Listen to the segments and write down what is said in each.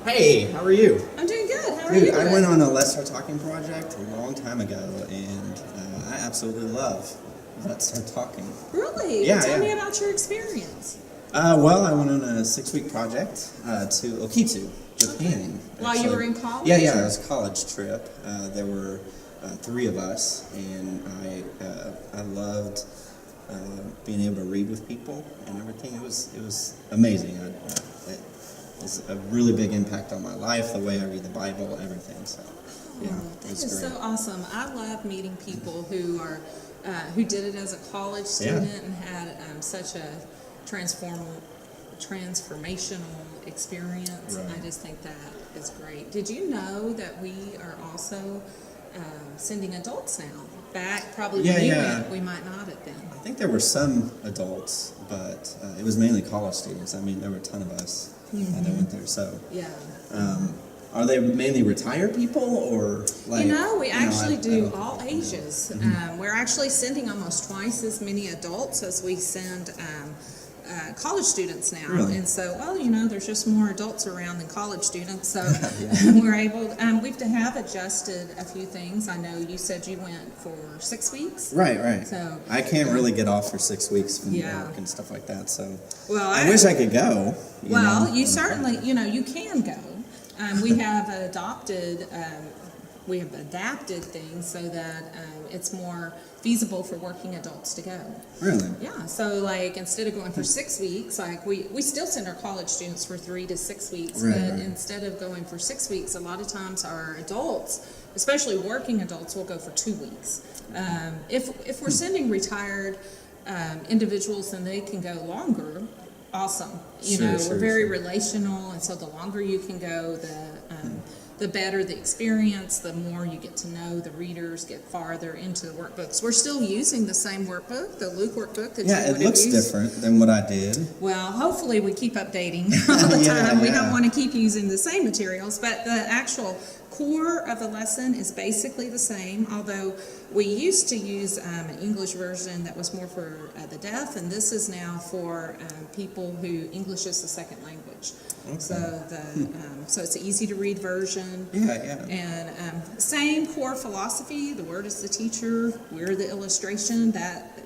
Hey, how are you? I'm doing good. How are Dude, you doing? I went on a Let's Start Talking project a long time ago, and I absolutely love Let's Start Talking. Really? Yeah, Well, tell yeah. me about your experience. Well, I went on a 6-week project to Okitu, Japan. While you were in college? Yeah, it was a college trip. There were 3 of us, and I loved being able to read with people and everything. It was amazing. It was a really big impact on my life, the way I read the Bible, everything. So, yeah, That it was is great. so awesome. I love meeting people who are who did it as a college student and had such a transformational experience. Right. I just think that is great. Did you know that we are also sending adults now? Back probably when you went, we might not have been. I think there were some adults, but it was mainly college students. I mean, there were a ton of us that went there. So, Yeah. are they mainly retired people, or like? We actually do I all ages. We're actually sending almost twice as many adults as we send college students now. Really? And so, there's just more adults around than college students. So Yeah. we're able, we have adjusted a few things. I know you said you went for 6 weeks. Right. So I can't really get off for 6 weeks from Yeah. work and stuff like that. So, Well, I wish I could go. You certainly, you can go. We have adapted things so that it's more feasible for working adults to go. Really? Yeah, so like instead of going for 6 weeks, like we still send our college students for 3 to 6 weeks, Right, but right. instead of going for 6 weeks, a lot of times our adults, especially working adults, will go for 2 weeks. If we're sending retired individuals, then they can go longer. Awesome. We're very relational, and so the longer you can go, the better the experience, the more you get to know the readers, get farther into the workbooks. We're still using the same workbook, the Luke workbook that you would have used. Yeah, it looks different than what I did. Well, hopefully we keep updating all the time. We don't want to keep using the same materials, but the actual core of the lesson is basically the same, although we used to use an English version that was more for the deaf, and this is now for people who English is the second language. Okay. So it's an easy to read version. Yeah. And same core philosophy. The Word is the teacher. We're the illustration. That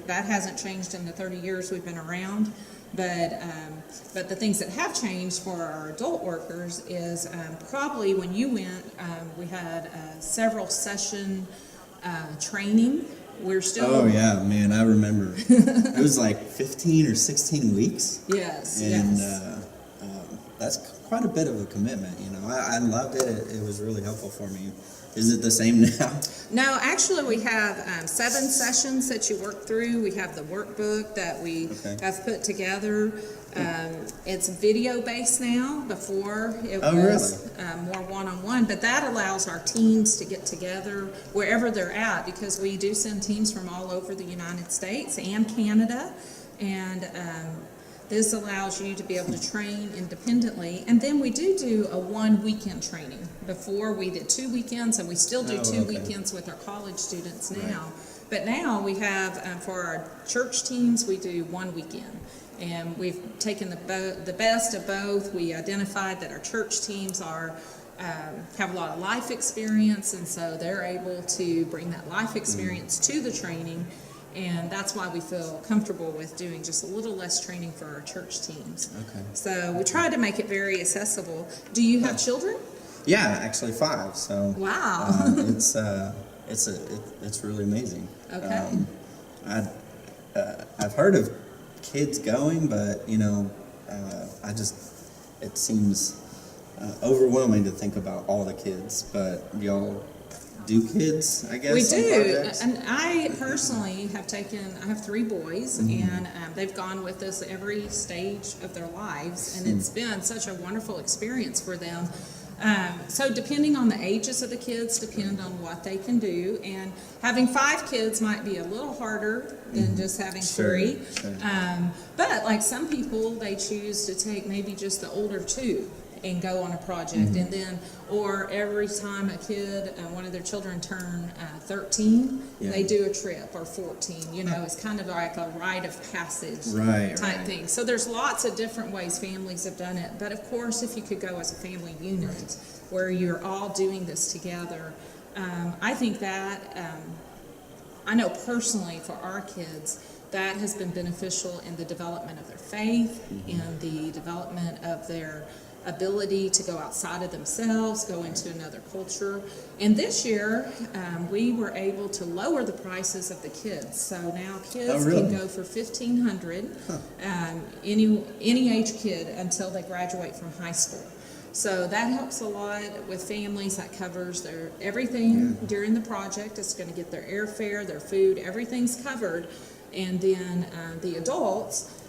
hasn't changed in the 30 years we've been around. But the things that have changed for our adult workers is probably when you went, we had several session training. We're still. Oh yeah, man, I remember. It was like 15 or 16 weeks. Yes. And yes. That's quite a bit of a commitment. I loved it. It was really helpful for me. Is it the same now? No, actually we have 7 sessions that you work through. We have the workbook that we have put together. It's video-based now. Before it was more one-on-one, but that allows our teams to get together wherever they're at, because we do send teams from all over the United States and Canada, and this allows you to be able to train independently. And then we do a 1-weekend training. Before we did 2 weekends, and we still do 2 weekends with our college students now. Right. But now we have, for our church teams, we do 1 weekend. And we've taken the best of both. We identified that our church teams have a lot of life experience, and so they're able to bring that life experience to the training. And that's why we feel comfortable with doing just a little less training for our church teams. Okay. So we try to make it very accessible. Do you have children? Yeah, actually 5. So Wow. it's really amazing. Okay. I've heard of kids going, but it seems overwhelming to think about all the kids. But y'all do kids, I guess? We on do, projects? and I personally have I have 3 boys, and they've gone with us every stage of their lives, and it's been such a wonderful experience for them. So depending on the ages of the kids, depend on what they can do, and having 5 kids might be a little harder than just having 3. Sure. But like some people, they choose to take maybe just the older 2. and go on a project, and then, or every time a kid, one of their children turn 13, they do a trip, or 14. You know, it's kind of like a rite of passage type thing. So there's lots of different ways families have done it. But of course, if you could go as a family unit where you're all doing this together, I think that, I know personally for our kids, that has been beneficial in the development of their faith, in the development of their ability to go outside of themselves, go into another culture. And this year, we were able to lower the prices of the kids. So now kids can go for $1,500, any age kid until they graduate from high school. So that helps a lot with families. That covers their everything during the project. It's going to get their airfare, their food, everything's covered. And then the adults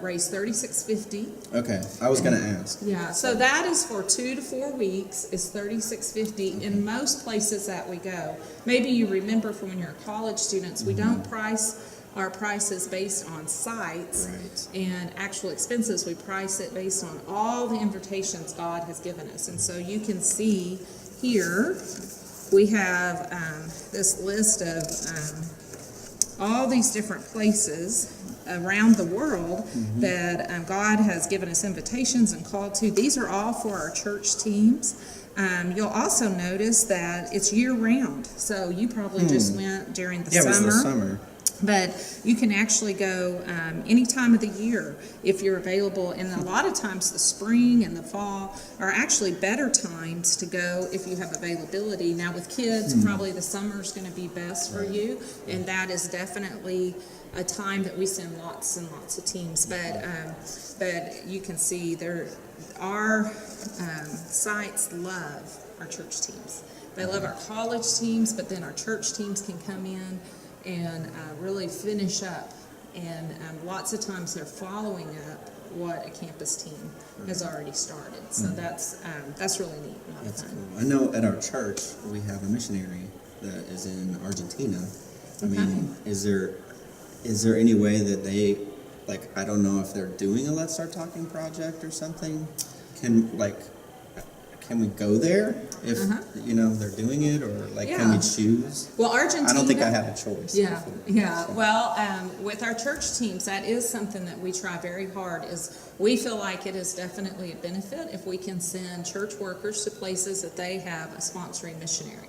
raise $36.50. Okay, I was going to ask. Yeah, so that is for 2 to 4 weeks. Is $36.50 in most places that we go. Maybe you remember from when you're college students, we don't price our prices based on sites and actual expenses. We price it based on all the invitations God has given us. And so you can see here we have this list of all these different places around the world that God has given us invitations and called to. These are all for our church teams. You'll also notice that it's year-round. So you probably just went during the summer. Yeah, it was the summer. But you can actually go any time of the year if you're available. And a lot of times the spring and the fall are actually better times to go if you have availability. Now with kids, probably the summer is going to be best for you. And that is definitely a time that we send lots and lots of teams. But you can see our sites love our church teams. They love our college teams, but then our church teams can come in and really finish up, and lots of times they're following up what a campus team has already started. So that's really neat. That's cool. I know at our church we have a missionary that is in Argentina. I mean, is there any way that they, like, I don't know if they're doing a Let's Start Talking project or something? Can we go there if they're doing it, or can we choose? Well, Argentina, I don't think I have a choice. Well, with our church teams, that is something that we try very hard. Is we feel like it is definitely a benefit if we can send church workers to places that they have a sponsoring missionary.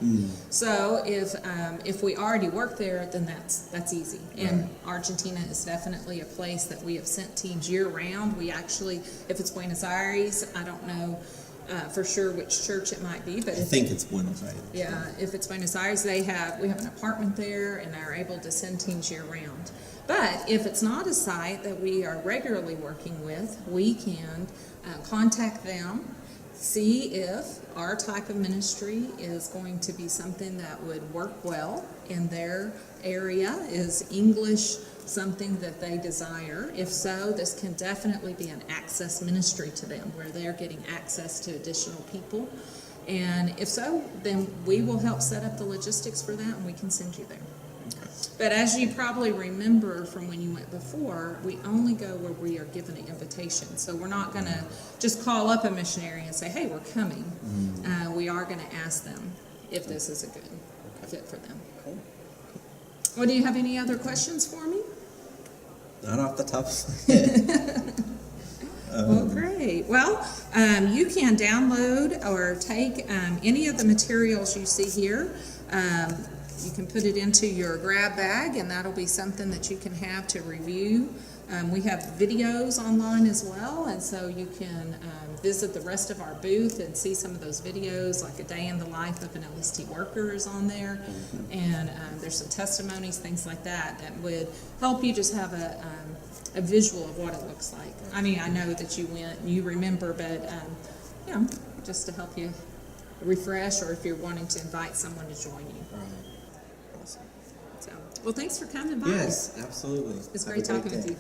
So if we already work there, then that's easy. And Argentina is definitely a place that we have sent teams year round. We actually, if it's Buenos Aires, I don't know for sure which church it might be, but I think it's Buenos Aires. Yeah, if it's Buenos Aires, we have an apartment there, and they're able to send teams year round. But if it's not a site that we are regularly working with, we can contact them, see if our type of ministry is going to be something that would work well in their area. Is English something that they desire? If so, this can definitely be an access ministry to them, where they're getting access to additional people. And if so, then we will help set up the logistics for that, and we can send you there. But as you probably remember from when you went before, we only go where we are given an invitation. So we're not going to just call up a missionary and say, hey, we're coming. We are going to ask them if this is a good fit for them. Cool. Well, do you have any other questions for me? Not off the top of my head. Well, great. Well, you can download or take any of the materials you see here. You can put it into your grab bag, and that'll be something that you can have to review. We have videos online as well, and so you can visit the rest of our booth and see some of those videos, like a day in the life of an LST worker is on there, and there's some testimonies, things like that, that would help you just have a visual of what it looks like. I mean, I know that you went and you remember, but just to help you refresh, or if you're wanting to invite someone to join you. Right. Awesome. So, well, thanks for coming by. Yes, absolutely. It's great talking with you.